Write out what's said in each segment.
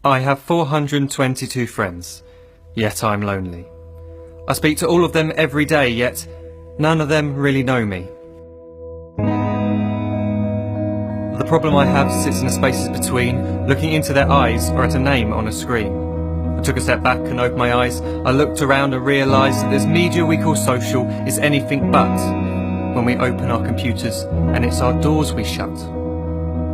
I have 422 friends, yet I'm lonely. I speak to all of them every day, yet none of them really know me. The problem I have sits in the spaces between, looking into their eyes or at a name on a screen. I took a step back and opened my eyes. I looked around and realised that this media we call social is anything but when we open our computers and it's our doors we shut.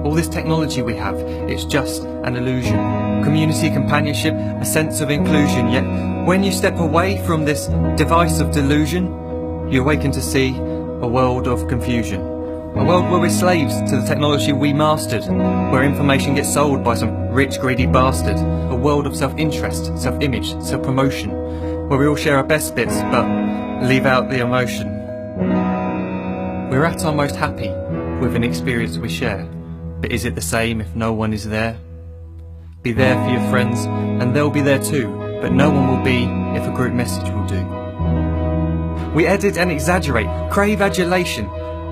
All this technology we have, it's just an illusion. Community, companionship, a sense of inclusion. Yet when you step away from this device of delusion, you awaken to see a world of confusion. A world where we're slaves to the technology we mastered, where information gets sold by some rich, greedy bastard. A world of self-interest, self-image, self-promotion, where we all share our best bits but leave out the emotion. We're at our most happy with an experience we share. But is it the same if no one is there? Be there for your friends, and they'll be there too, but no one will be if a group message will do. We edit and exaggerate, crave adulation.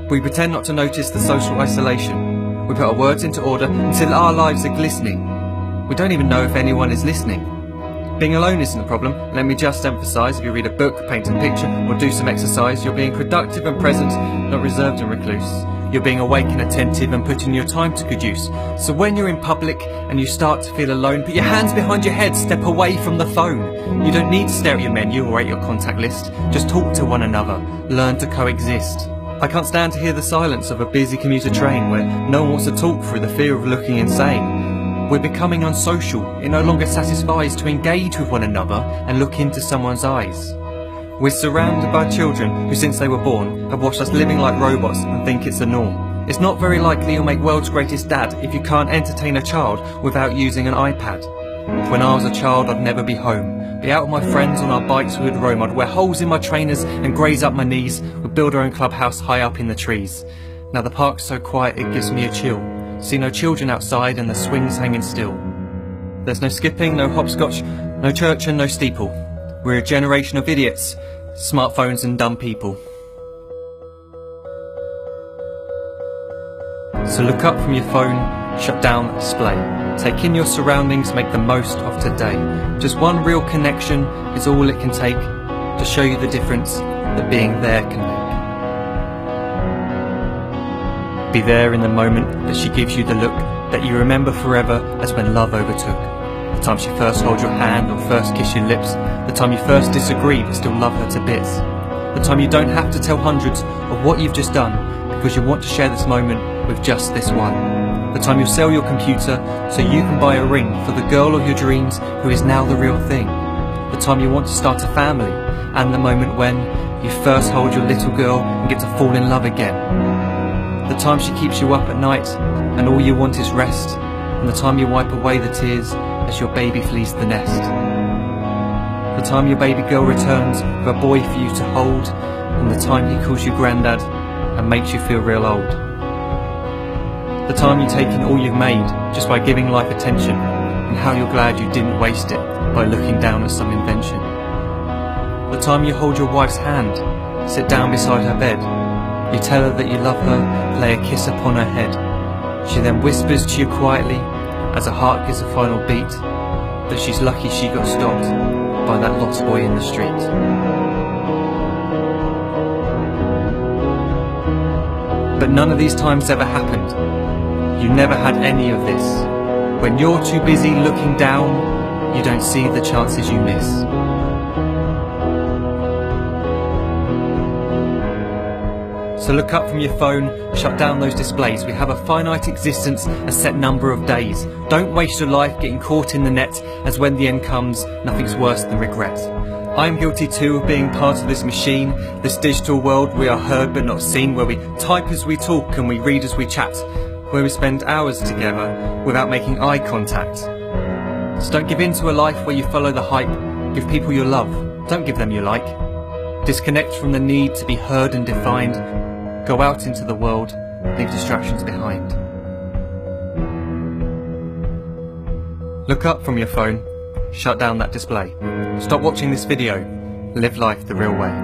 We pretend not to notice the social isolation. We put our words into order until our lives are glistening. We don't even know if anyone is listening. Being alone isn't the problem. Let me just emphasise, if you read a book, paint a picture, or do some exercise, you're being productive and present, not reserved and recluse. You're being awake and attentive and putting your time to good use. So when you're in public and you start to feel alone, put your hands behind your head, step away from the phone. You don't need to stare at your menu or at your contact list. Just talk to one another. Learn to coexist. I can't stand to hear the silence of a busy commuter train where no one wants to talk through the fear of looking insane. We're becoming unsocial. It no longer satisfies to engage with one another and look into someone's eyes. We're surrounded by children who, since they were born, have watched us living like robots and think it's the norm. It's not very likely you'll make world's greatest dad if you can't entertain a child without using an iPad. When I was a child, I'd never be home. Be out with my friends on our bikes we would roam. I'd wear holes in my trainers and graze up my knees. We'd build our own clubhouse high up in the trees. Now the park's so quiet it gives me a chill. See no children outside and the swings hanging still. There's no skipping, no hopscotch, no church and no steeple. We're a generation of idiots, smartphones and dumb people. So look up from your phone, shut down the display. Take in your surroundings, make the most of today. Just one real connection is all it can take to show you the difference that being there can make. Be there in the moment that she gives you the look that you remember forever as when love overtook. The time she first holds your hand or first kiss your lips. The time you first disagree but still love her to bits. The time you don't have to tell hundreds of what you've just done because you want to share this moment with just this one. The time you sell your computer so you can buy a ring for the girl of your dreams who is now the real thing. The time you want to start a family, and the moment when you first hold your little girl and get to fall in love again. The time she keeps you up at night and all you want is rest, and the time you wipe away the tears as your baby flees the nest. The time your baby girl returns with a boy for you to hold, and the time he calls you granddad and makes you feel real old. The time you take in all you've made just by giving life attention, and how you're glad you didn't waste it by looking down at some invention. The time you hold your wife's hand, sit down beside her bed, you tell her that you love her, lay a kiss upon her head. She then whispers to you quietly, as her heart gives a final beat, that she's lucky she got stopped by that lost boy in the street. But none of these times ever happened. You never had any of this. When you're too busy looking down, you don't see the chances you miss. So look up from your phone, shut down those displays. We have a finite existence, a set number of days. Don't waste your life getting caught in the net, as when the end comes, nothing's worse than regret. I'm guilty too of being part of this machine, this digital world we are heard but not seen, where we type as we talk and we read as we chat, where we spend hours together without making eye contact. So don't give in to a life where you follow the hype. Give people your love, don't give them your like. Disconnect from the need to be heard and defined. Go out into the world, leave distractions behind. Look up from your phone, shut down that display. Stop watching this video, live life the real way.